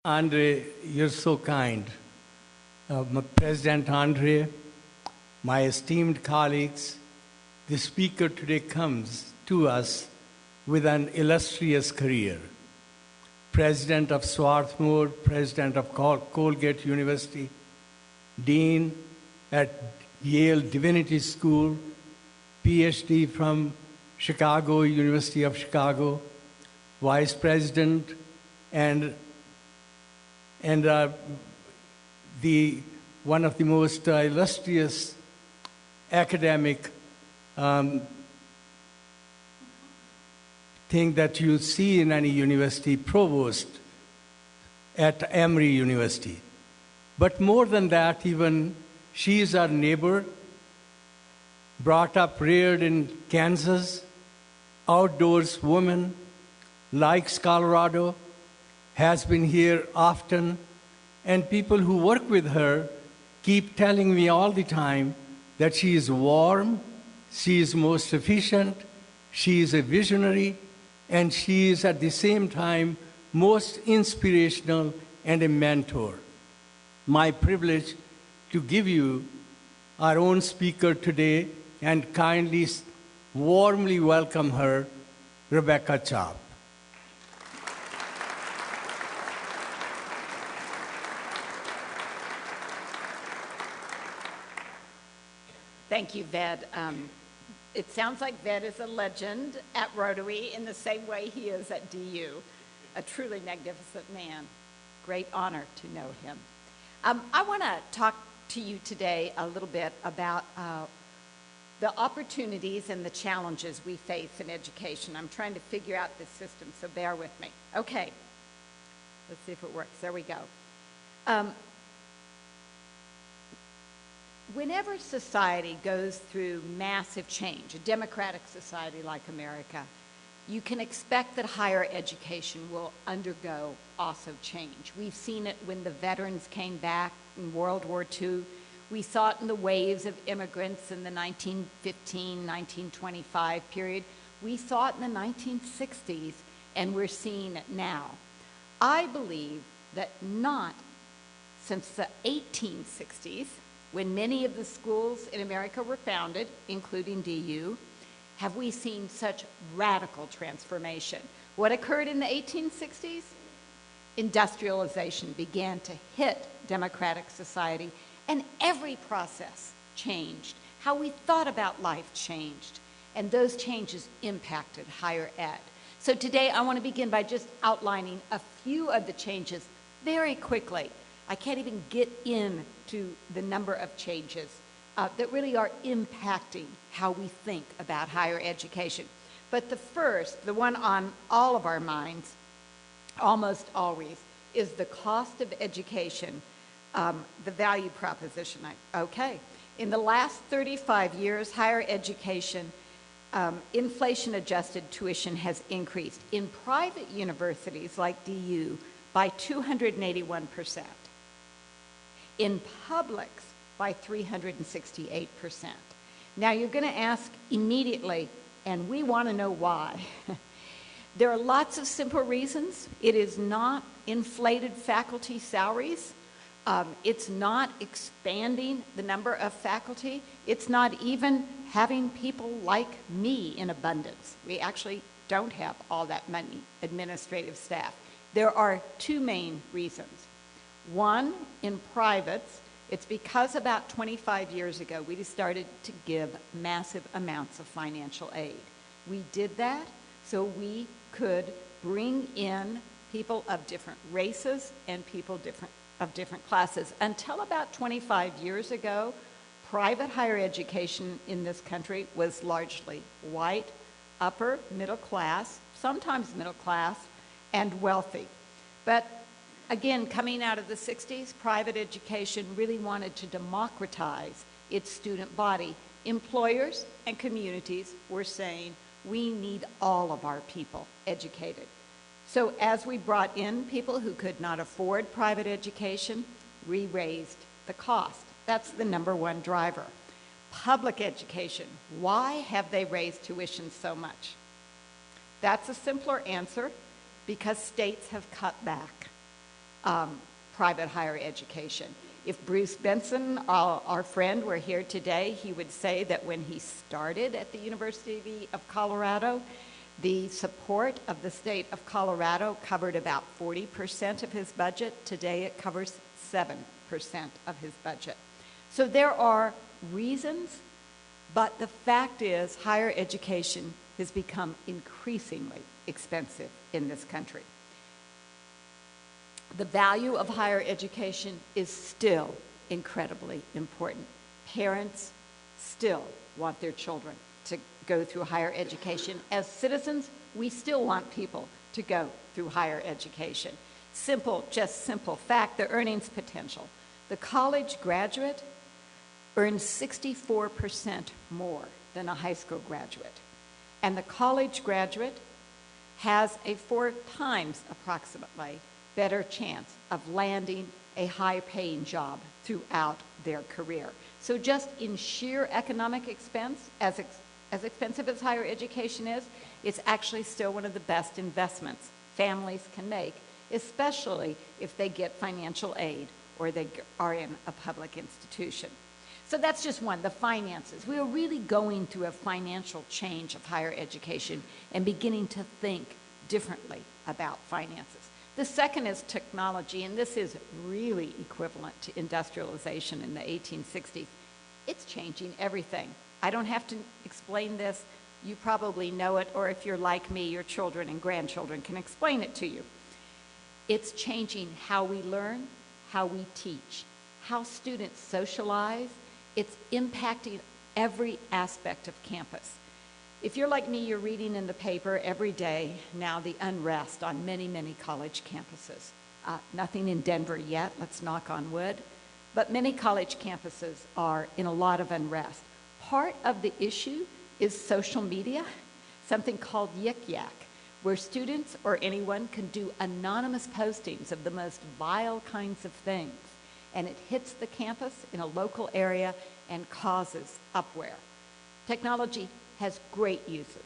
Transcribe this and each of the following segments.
Andre, you're so kind. President Andre, my esteemed colleagues, the speaker today comes to us with an illustrious career. President of Swarthmore, President of Colgate University, Dean at Yale Divinity School, PhD from Chicago, University of Chicago, Vice President, and one of the most illustrious academic thing that you see in any university, provost at Emory University. But more than that, even she is our neighbor, brought up, reared in Kansas, outdoors woman, likes Colorado, has been here often, and people who work with her keep telling me all the time that she is warm, she is most efficient, she is a visionary, and she is at the same time most inspirational and a mentor. My privilege to give you our own speaker today and kindly, warmly welcome her, Rebecca Chop. Thank you, Ved. It sounds like Ved is a legend at Rotary in the same way he is at DU. A truly magnificent man. Great honor to know him. I want to talk to you today a little bit about the opportunities and the challenges we face in education. I'm trying to figure out this system, so bear with me. Okay, let's see if it works. There we go. Whenever society goes through massive change, a democratic society like America, you can expect that higher education will undergo also change. We've seen it when the veterans came back in World War II. We saw it in the waves of immigrants in the 1915, 1925 period. We saw it in the 1960s, and we're seeing it now. I believe that not since the 1860s, when many of the schools in America were founded, including DU, have we seen such radical transformation. What occurred in the 1860s? Industrialization began to hit democratic society, and every process changed. How we thought about life changed, and those changes impacted higher ed. So today I want to begin by just outlining a few of the changes very quickly. I can't even get into the number of changes that really are impacting how we think about higher education. But the first, the one on all of our minds, almost always, is the cost of education, the value proposition. Okay, in the last 35 years, higher education, inflation-adjusted tuition has increased in private universities like DU by 281%. In publics by 368%. Now you're going to ask immediately, and we want to know why. There are lots of simple reasons. It is not inflated faculty salaries. It's not expanding the number of faculty. It's not even having people like me in abundance. We actually don't have all that many administrative staff. There are two main reasons. One, in privates, it's because about 25 years ago we started to give massive amounts of financial aid. We did that so we could bring in people of different races and people of different classes. Until about 25 years ago, private higher education in this country was largely white, upper middle class, sometimes middle class, and wealthy. But again, coming out of the 60s, private education really wanted to democratize its student body. Employers and communities were saying, we need all of our people educated. So as we brought in people who could not afford private education, we raised the cost. That's the number one driver. Public education, why have they raised tuition so much? That's a simpler answer, because states have cut back. private higher education. If Bruce Benson, our friend, were here today, he would say that when he started at the University of Colorado, the support of the state of Colorado covered about 40% of his budget. Today it covers 7% of his budget. So there are reasons, but the fact is higher education has become increasingly expensive in this country. The value of higher education is still incredibly important. Parents still want their children to go through higher education. As citizens, we still want people to go through higher education. Just simple fact, the earnings potential. The college graduate earns 64% more than a high school graduate. And the college graduate has a 4 times approximately better chance of landing a high-paying job throughout their career. So just in sheer economic expense, as expensive as higher education is, it's actually still one of the best investments families can make, especially if they get financial aid or they are in a public institution. So that's just one, the finances. We are really going through a financial change of higher education and beginning to think differently about finances. The second is technology, and this is really equivalent to industrialization in the 1860s. It's changing everything. I don't have to explain this. You probably know it, or if you're like me, your children and grandchildren can explain it to you. It's changing how we learn, how we teach, how students socialize. It's impacting every aspect of campus. If you're like me, you're reading in the paper every day now the unrest on many, many college campuses. Nothing in Denver yet, let's knock on wood, but many college campuses are in a lot of unrest. Part of the issue is social media, something called Yik Yak, where students or anyone can do anonymous postings of the most vile kinds of things, and it hits the campus in a local area and causes upwear. Technology has great uses.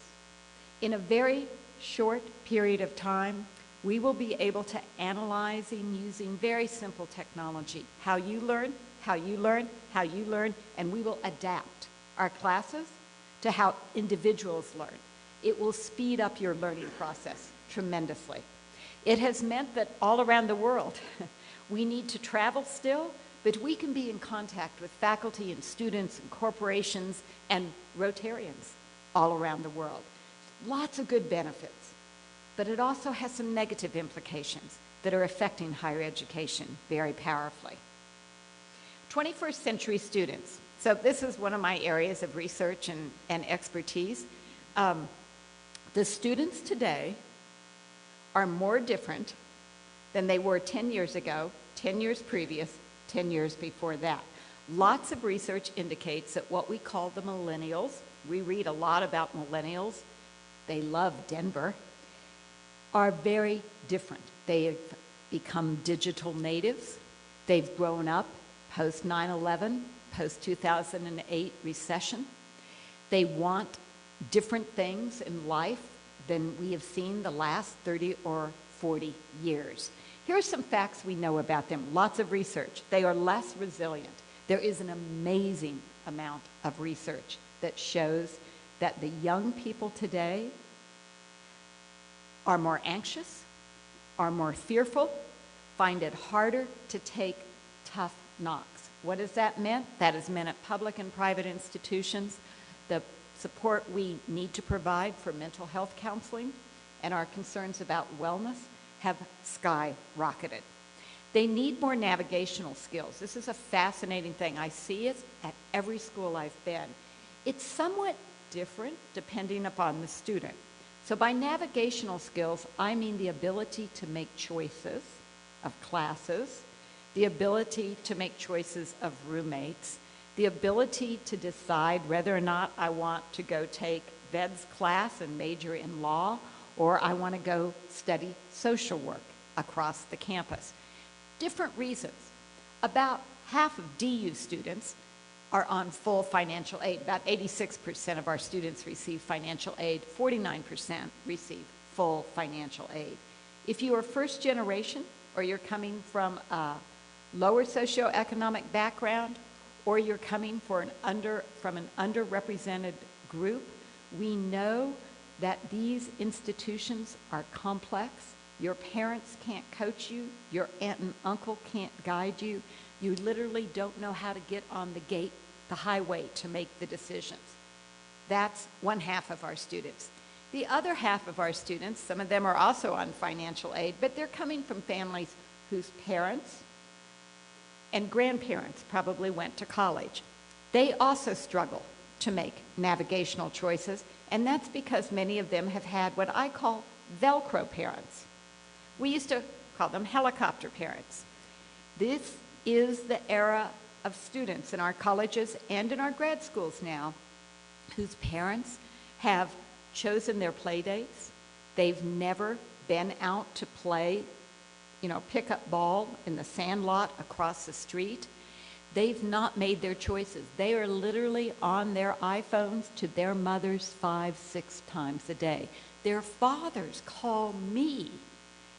In a very short period of time, we will be able to analyze using very simple technology how you learn, how you learn, how you learn, and we will adapt our classes to how individuals learn. It will speed up your learning process tremendously. It has meant that all around the world, we need to travel still, but we can be in contact with faculty and students and corporations and Rotarians all around the world. Lots of good benefits, but it also has some negative implications that are affecting higher education very powerfully. 21st century students. So this is one of my areas of research and expertise. The students today are more different than they were 10 years ago, 10 years previous, 10 years before that. Lots of research indicates that what we call the millennials, we read a lot about millennials, they love Denver, are very different. They have become digital natives. They've grown up post 9/11, post 2008 recession. They want different things in life than we have seen the last 30 or 40 years. Here are some facts we know about them. Lots of research. They are less resilient. There is an amazing amount of research that shows that the young people today are more anxious, are more fearful, find it harder to take tough knocks. What does that mean? That is meant at public and private institutions. The support we need to provide for mental health counseling and our concerns about wellness have skyrocketed. They need more navigational skills. This is a fascinating thing. I see it at every school I've been. It's somewhat different depending upon the student. So by navigational skills, I mean the ability to make choices of classes, the ability to make choices of roommates, the ability to decide whether or not I want to go take Ved's class and major in law, or I want to go study social work across the campus. Different reasons. About half of DU students are on full financial aid. About 86% of our students receive financial aid. 49% receive full financial aid. If you are first generation, or you're coming from a lower socioeconomic background, or you're coming from an underrepresented group, we know that these institutions are complex. Your parents can't coach you. Your aunt and uncle can't guide you. You literally don't know how to get on the highway to make the decisions. That's one half of our students. The other half of our students, some of them are also on financial aid, but they're coming from families whose parents and grandparents probably went to college. They also struggle to make navigational choices, and that's because many of them have had what I call Velcro parents. We used to call them helicopter parents. This is the era of students in our colleges and in our grad schools now whose parents have chosen their play dates. They've never been out to play, pick up ball in the sand lot across the street. They've not made their choices. They are literally on their iPhones to their mothers 5, 6 times a day. Their fathers call me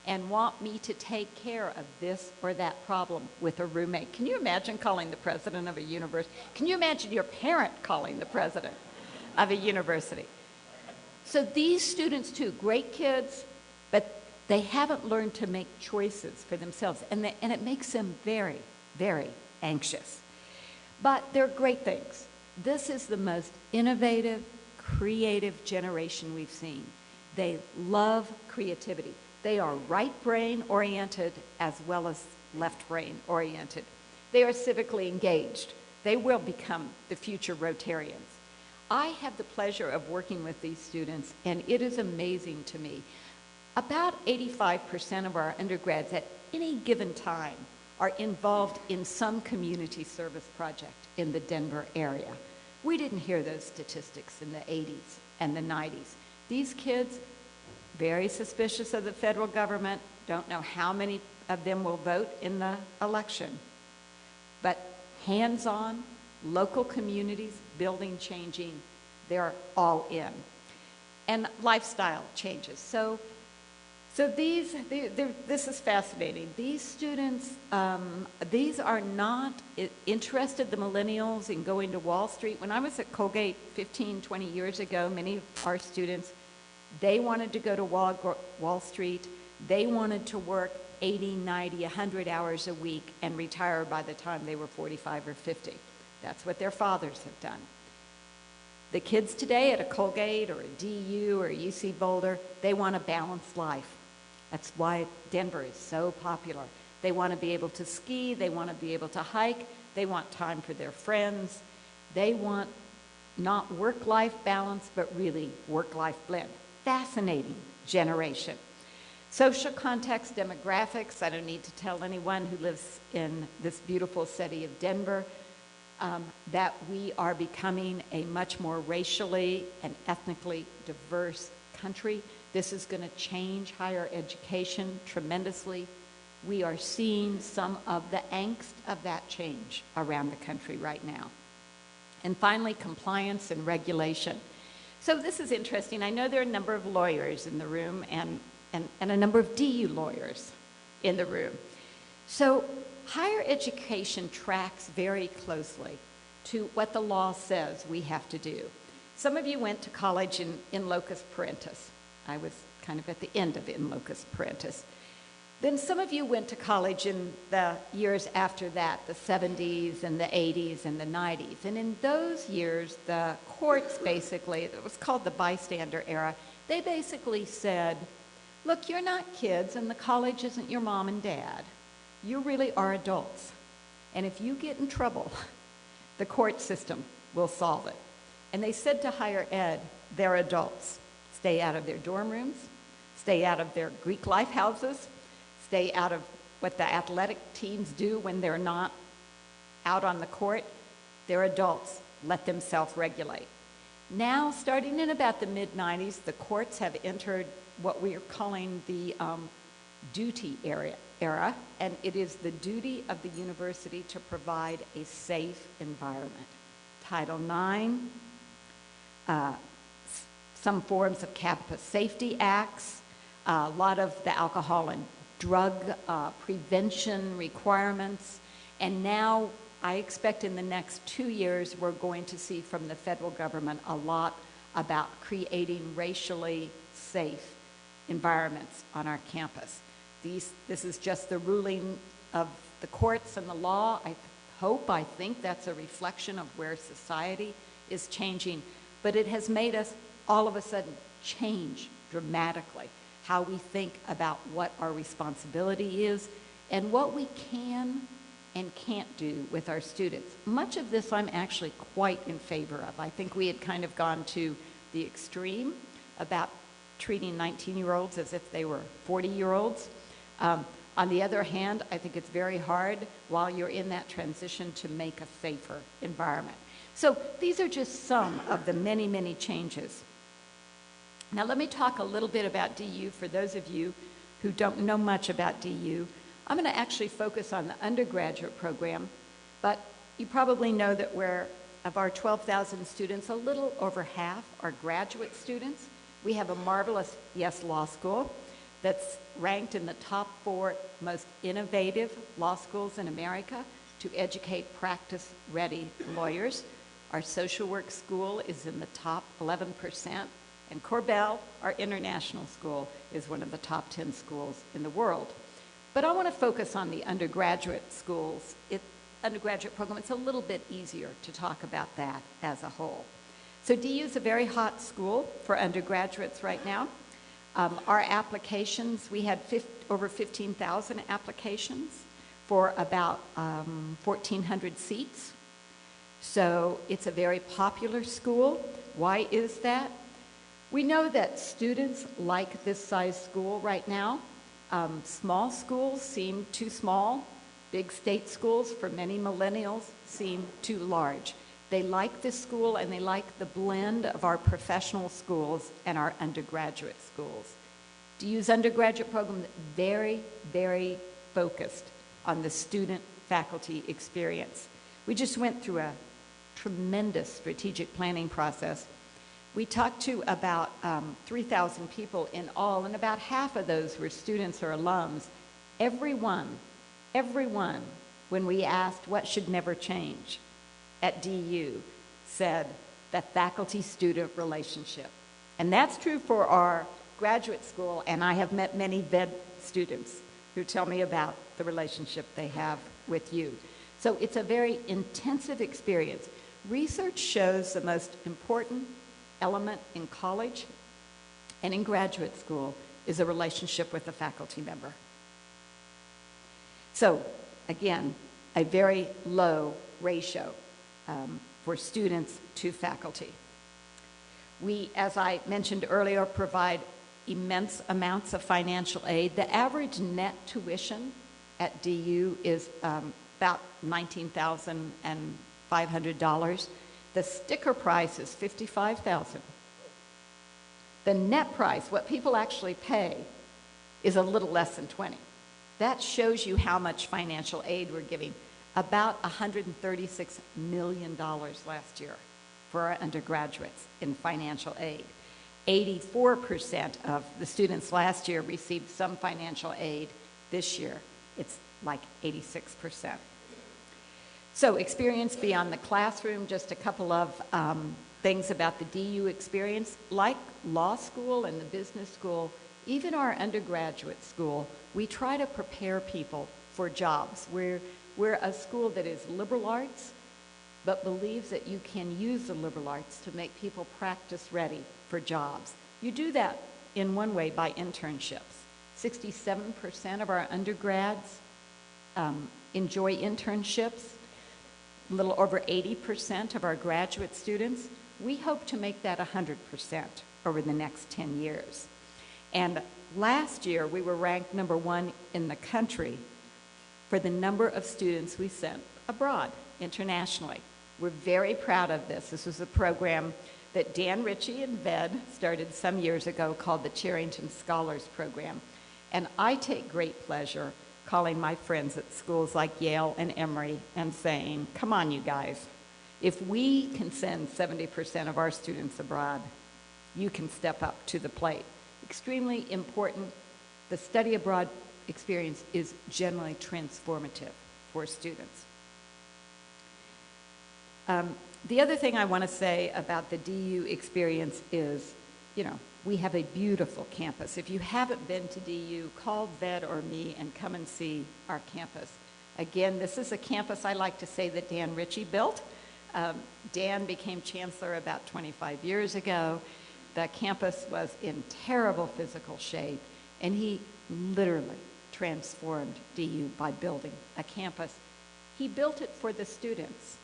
and want me to take care of this or that problem with a roommate. Can you imagine calling the president of a university? Can you imagine your parent calling the president of a university? So these students too, great kids, but they haven't learned to make choices for themselves, and it makes them very, very anxious. But they're great things. This is the most innovative, creative generation we've seen. They love creativity. They are right brain oriented as well as left brain oriented. They are civically engaged. They will become the future Rotarians. I have the pleasure of working with these students, and it is amazing to me. About 85% of our undergrads at any given time are involved in some community service project in the Denver area. We didn't hear those statistics in the 80s and the 90s. These kids, very suspicious of the federal government, don't know how many of them will vote in the election. But hands-on, local communities, building changing, they're all in. And lifestyle changes. So this is fascinating. These students, these are not interested, the millennials, in going to Wall Street. When I was at Colgate 15, 20 years ago, many of our students, they wanted to go to Wall Street. They wanted to work 80, 90, 100 hours a week and retire by the time they were 45 or 50. That's what their fathers have done. The kids today at a Colgate or a DU or a UC Boulder, they want a balanced life. That's why Denver is so popular. They want to be able to ski, they want to be able to hike, they want time for their friends. They want not work-life balance, but really work-life blend. Fascinating generation. Social context, demographics, I don't need to tell anyone who lives in this beautiful city of Denver that we are becoming a much more racially and ethnically diverse country. This is going to change higher education tremendously. We are seeing some of the angst of that change around the country right now. And finally, compliance and regulation. So this is interesting. I know there are a number of lawyers in the room and a number of DU lawyers in the room. So higher education tracks very closely to what the law says we have to do. Some of you went to college in locus parentis. I was kind of at the end of in locus parentis. Then some of you went to college in the years after that, the 70s and the 80s and the 90s. And in those years, the courts basically, it was called the bystander era, they basically said, look, you're not kids and the college isn't your mom and dad. You really are adults. And if you get in trouble, the court system will solve it. And they said to higher ed, they're adults. Stay out of their dorm rooms, stay out of their Greek life houses, stay out of what the athletic teams do when they're not out on the court. They're adults. Let them self-regulate. Now, starting in about the mid-90s, the courts have entered what we are calling the duty era, and it is the duty of the university to provide a safe environment. Title IX, some forms of campus safety acts, a lot of the alcohol and drug prevention requirements. And now I expect in the next 2 years we're going to see from the federal government a lot about creating racially safe environments on our campus. This is just the ruling of the courts and the law. I think that's a reflection of where society is changing. But it has made us all of a sudden change dramatically how we think about what our responsibility is and what we can and can't do with our students. Much of this I'm actually quite in favor of. I think we had kind of gone to the extreme about treating 19-year-olds as if they were 40-year-olds. On the other hand, I think it's very hard while you're in that transition to make a safer environment. So these are just some of the many, many changes. Now let me talk a little bit about DU for those of you who don't know much about DU. I'm going to actually focus on the undergraduate program, but you probably know that of our 12,000 students, a little over half are graduate students. We have a marvelous, law school that's ranked in the top 4 most innovative law schools in America to educate practice-ready lawyers. Our social work school is in the top 11%, and Corbell, our international school, is one of the top 10 schools in the world. But I want to focus on the undergraduate schools. Undergraduate program, it's a little bit easier to talk about that as a whole. So DU is a very hot school for undergraduates right now. Our applications, we had over 15,000 applications for about 1,400 seats. So it's a very popular school. Why is that? We know that students like this size school right now. Small schools seem too small. Big state schools for many millennials seem too large. They like this school and they like the blend of our professional schools and our undergraduate schools. DU's undergraduate program is very, very focused on the student-faculty experience. We just went through a tremendous strategic planning process. We talked to about 3,000 people in all, and about half of those were students or alums. Everyone, when we asked what should never change at DU, said the faculty-student relationship. And that's true for our graduate school, and I have met many VED students who tell me about the relationship they have with you. So it's a very intensive experience. Research shows the most important element in college and in graduate school is a relationship with a faculty member. So, again, a very low ratio for students to faculty. We, as I mentioned earlier, provide immense amounts of financial aid. The average net tuition at DU is about $19,500. The sticker price is $55,000. The net price, what people actually pay, is a little less than $20,000. That shows you how much financial aid we're giving. About $136 million last year for our undergraduates in financial aid. 84% of the students last year received some financial aid. This year, it's like 86%. So experience beyond the classroom, just a couple of things about the DU experience. Like law school and the business school, even our undergraduate school, we try to prepare people for jobs. We're a school that is liberal arts, but believes that you can use the liberal arts to make people practice ready for jobs. You do that in one way by internships. 67% of our undergrads enjoy internships. A little over 80% of our graduate students. We hope to make that 100% over the next 10 years. And last year, we were ranked #1 in the country for the number of students we sent abroad internationally. We're very proud of this. This was a program that Dan Ritchie and VED started some years ago called the Charrington Scholars Program. And I take great pleasure calling my friends at schools like Yale and Emory and saying, come on, you guys, if we can send 70% of our students abroad, you can step up to the plate. Extremely important. The study abroad experience is generally transformative for students. The other thing I want to say about the DU experience is, we have a beautiful campus. If you haven't been to DU, call Ved or me and come and see our campus. Again, this is a campus I like to say that Dan Ritchie built. Dan became chancellor about 25 years ago. The campus was in terrible physical shape, and he literally transformed DU by building a campus. He built it for the students,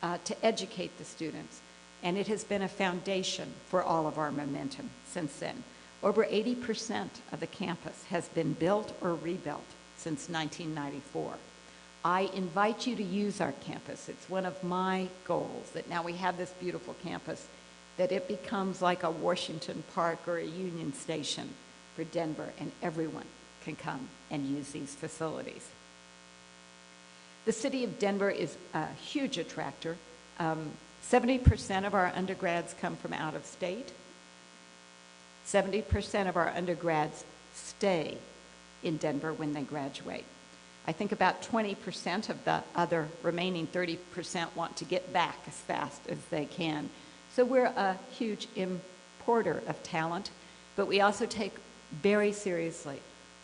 to educate the students, and it has been a foundation for all of our momentum since then. Over 80% of the campus has been built or rebuilt since 1994. I invite you to use our campus. It's one of my goals that now we have this beautiful campus, that it becomes like a Washington Park or a Union Station for Denver, and everyone can come and use these facilities. The city of Denver is a huge attractor. 70% of our undergrads come from out of state. 70% of our undergrads stay in Denver when they graduate. I think about 20% of the other remaining 30% want to get back as fast as they can. So we're a huge importer of talent, but we also take very seriously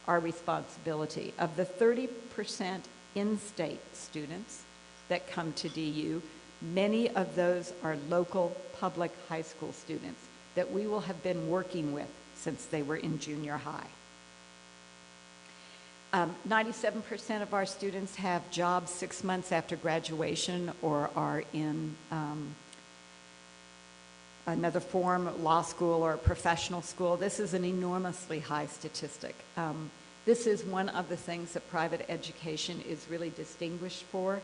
our responsibility. Of the 30% in-state students that come to DU, many of those are local public high school students that we will have been working with since they were in junior high. 97% of our students have jobs 6 months after graduation or are in another form, law school or professional school. This is an enormously high statistic. This is one of the things that private education is really distinguished for.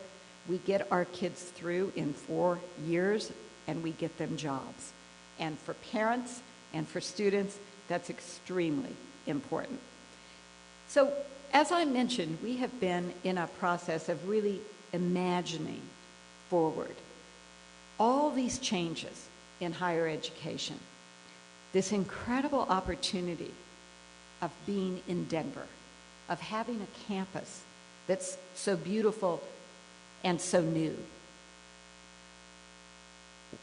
We get our kids through in 4 years, and we get them jobs. And for parents and for students, that's extremely important. So, as I mentioned, we have been in a process of really imagining forward all these changes in higher education, this incredible opportunity of being in Denver, of having a campus that's so beautiful and so new.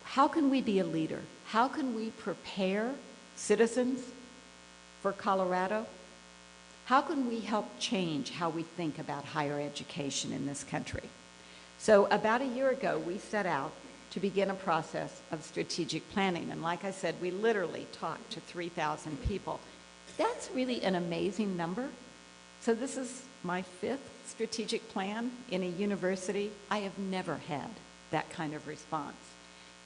How can we be a leader? How can we prepare citizens for Colorado? How can we help change how we think about higher education in this country? So about a year ago, we set out to begin a process of strategic planning. And like I said, we literally talked to 3,000 people. That's really an amazing number. So this is my 5th strategic plan in a university. I have never had that kind of response.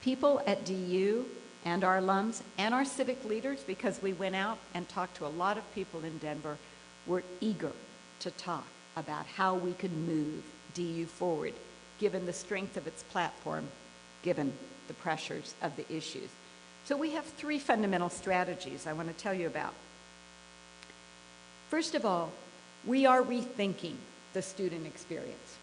People at DU and our alums and our civic leaders, because we went out and talked to a lot of people in Denver, were eager to talk about how we could move DU forward, given the strength of its platform, given the pressures of the issues. So we have 3 fundamental strategies I want to tell you about. First of all, we are rethinking the student experience.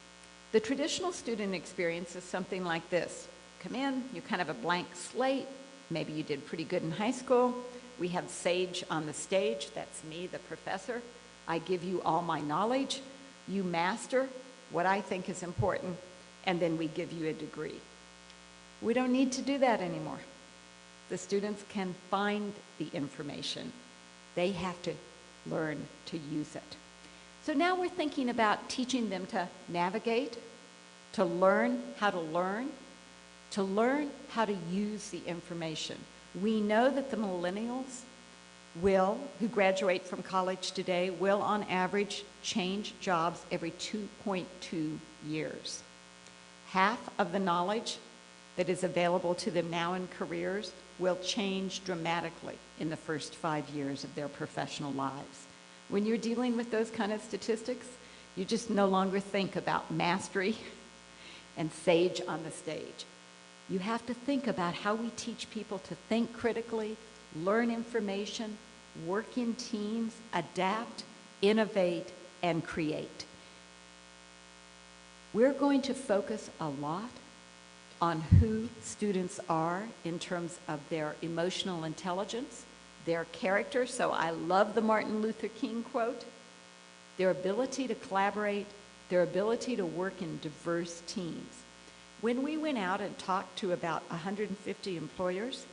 The traditional student experience is something like this. Come in, you're kind of a blank slate. Maybe you did pretty good in high school. We have Sage on the stage. That's me, the professor. I give you all my knowledge. You master what I think is important, and then we give you a degree. We don't need to do that anymore. The students can find the information. They have to learn to use it. So now we're thinking about teaching them to navigate, to learn how to learn how to use the information. We know that the millennials who graduate from college today, will on average change jobs every 2.2 years. Half of the knowledge that is available to them now in careers will change dramatically in the first 5 years of their professional lives. When you're dealing with those kind of statistics, you just no longer think about mastery and Sage on the stage. You have to think about how we teach people to think critically, learn information, work in teams, adapt, innovate, and create. We're going to focus a lot on who students are in terms of their emotional intelligence, their character. So I love the Martin Luther King quote. their ability to collaborate, their ability to work in diverse teams. When we went out and talked to about 150 employers,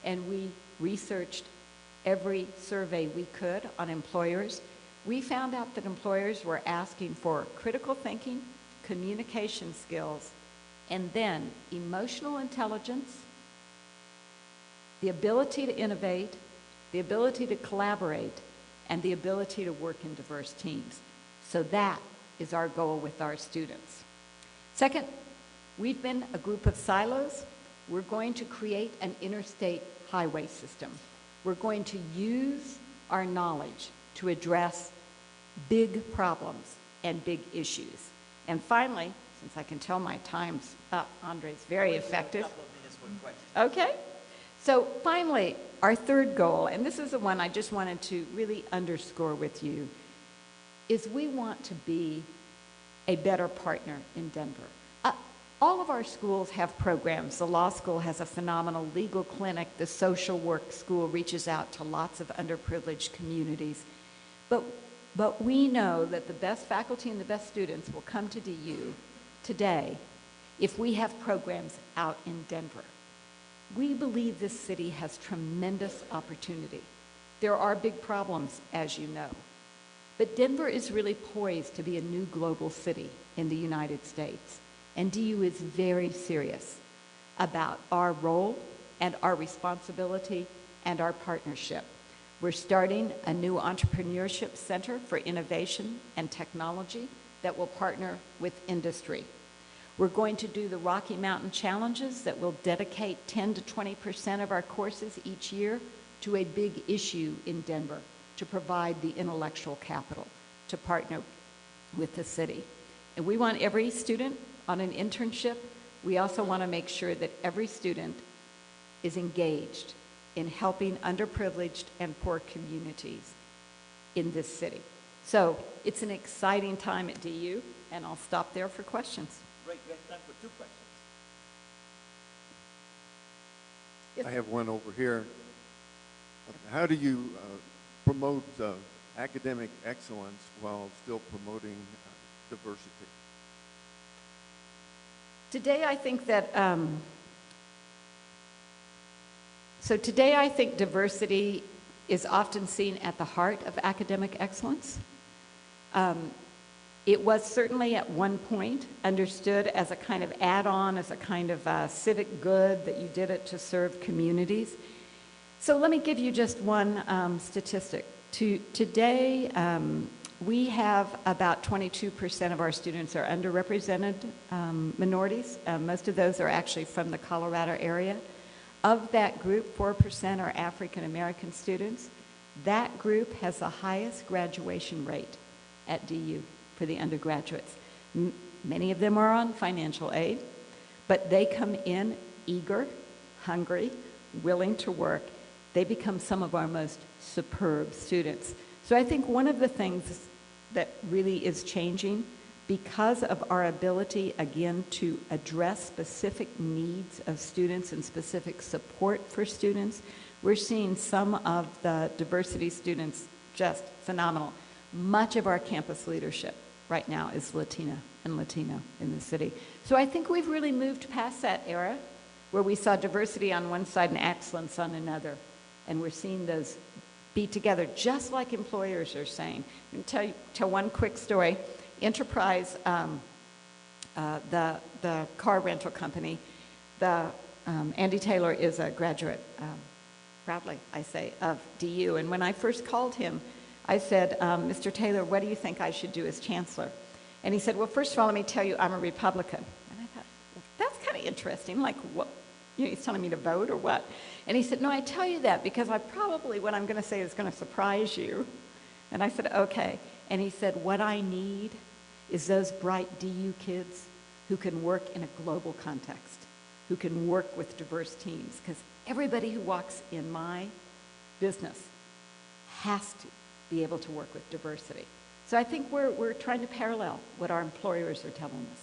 and we researched every survey we could on employers, we found out that employers were asking for critical thinking, communication skills, and then emotional intelligence, the ability to innovate, the ability to collaborate, and the ability to work in diverse teams. So that is our goal with our students. Second, we've been a group of silos. We're going to create an interstate highway system. We're going to use our knowledge to address big problems and big issues. And finally, since I can tell my time's up, Andre's very effective. Okay. So finally, our third goal, and this is the one I just wanted to really underscore with you, is we want to be a better partner in Denver. All of our schools have programs. The law school has a phenomenal legal clinic. The social work school reaches out to lots of underprivileged communities. But we know that the best faculty and the best students will come to DU today if we have programs out in Denver. We believe this city has tremendous opportunity. There are big problems, as you know. But Denver is really poised to be a new global city in the United States. And DU is very serious about our role and our responsibility and our partnership. We're starting a new entrepreneurship center for innovation and technology that will partner with industry. We're going to do the Rocky Mountain Challenges that will dedicate 10 to 20% of our courses each year to a big issue in Denver to provide the intellectual capital to partner with the city. And we want every student on an internship. We also want to make sure that every student is engaged in helping underprivileged and poor communities in this city. So it's an exciting time at DU, and I'll stop there for questions. Great, we have time for 2 questions. Yes. I have one over here. How do you promote academic excellence while still promoting diversity? Today, I think that, diversity is often seen at the heart of academic excellence. It was certainly at one point understood as a kind of add-on, as a kind of civic good that you did it to serve communities. So let me give you just one statistic. Today, we have about 22% of our students are underrepresented minorities. Most of those are actually from the Colorado area. Of that group, 4% are African American students. That group has the highest graduation rate at DU for the undergraduates. Many of them are on financial aid, but they come in eager, hungry, willing to work. They become some of our most superb students. So I think one of the things that really is changing, because of our ability, again, to address specific needs of students and specific support for students, we're seeing some of the diversity students just phenomenal. Much of our campus leadership right now is Latina and Latino in the city. So I think we've really moved past that era where we saw diversity on one side and excellence on another. And we're seeing those be together, just like employers are saying. I'm going to tell one quick story. Enterprise, the car rental company, Andy Taylor is a graduate, proudly I say, of DU. And when I first called him, I said, Mr. Taylor, what do you think I should do as chancellor? And he said, well, first of all, let me tell you, I'm a Republican. And I thought, well, that's kind of interesting. Like, what? You know, he's telling me to vote or what? And he said, no, I tell you that because what I'm going to say is going to surprise you. And I said, okay. And he said, what I need is those bright DU kids who can work in a global context, who can work with diverse teams, because everybody who walks in my business has to be able to work with diversity. So I think we're trying to parallel what our employers are telling us.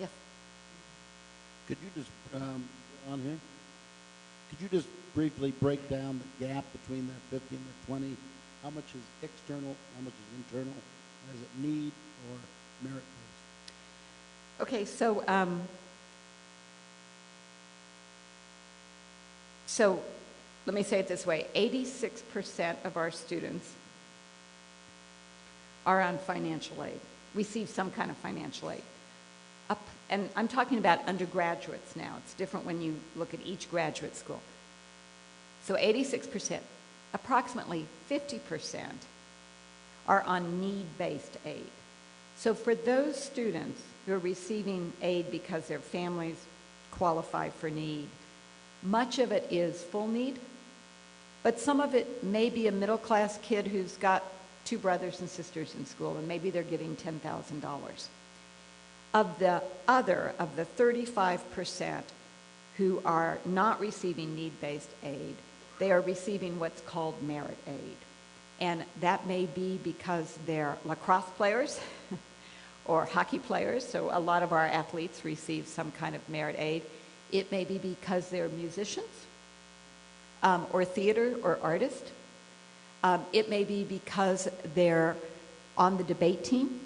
Yes? Could you just, on here, could you just briefly break down the gap between the 50 and the 20? How much is external, how much is internal? Is it need or merit-based? Okay, so let me say it this way. 86% of our students are on financial aid, receive some kind of financial aid. And I'm talking about undergraduates now. It's different when you look at each graduate school. So 86%, approximately 50% are on need-based aid. So for those students who are receiving aid because their families qualify for need, much of it is full need, but some of it may be a middle-class kid who's got 2 brothers and sisters in school, and maybe they're getting $10,000. Of the 35% who are not receiving need-based aid, they are receiving what's called merit aid. And that may be because they're lacrosse players or hockey players, so a lot of our athletes receive some kind of merit aid. It may be because they're musicians or theater or artists. It may be because they're on the debate team,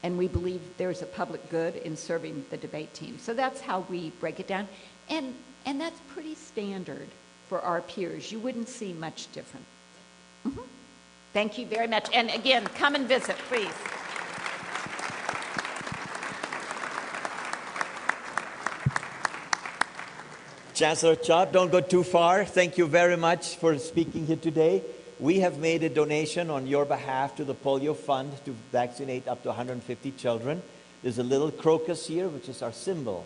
and we believe there's a public good in serving the debate team. So that's how we break it down. And that's pretty standard for our peers. You wouldn't see much different. Mm-hmm. Thank you very much. And again, come and visit, please. Chancellor Chott, don't go too far. Thank you very much for speaking here today. We have made a donation on your behalf to the Polio Fund to vaccinate up to 150 children. There's a little crocus here, which is our symbol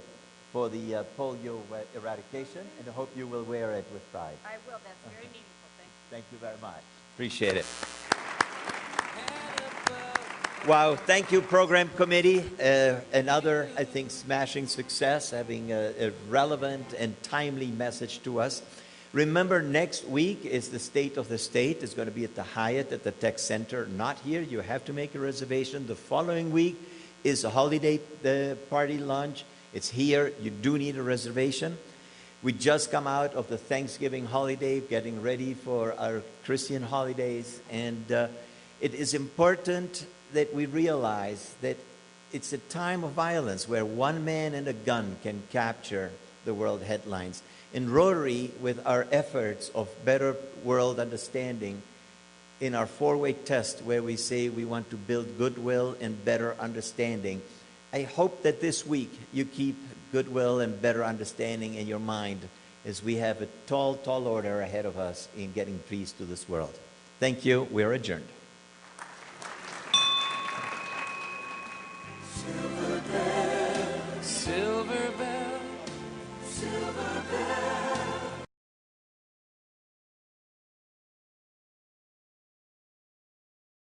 for the polio eradication, and I hope you will wear it with pride. I will. That's very meaningful. Thank you. Thank you very much. Appreciate it. Wow, thank you, Program Committee. Another, I think, smashing success, having a relevant and timely message to us. Remember, next week is the State of the State. It's going to be at the Hyatt at the Tech Center. Not here. You have to make a reservation. The following week is a holiday party lunch. It's here. You do need a reservation. We just come out of the Thanksgiving holiday, getting ready for our Christian holidays. And it is important that we realize that it's a time of violence where one man and a gun can capture the world headlines. In Rotary, with our efforts of better world understanding, in our 4-way test where we say we want to build goodwill and better understanding, I hope that this week you keep goodwill and better understanding in your mind as we have a tall, tall order ahead of us in getting peace to this world. Thank you. We're adjourned.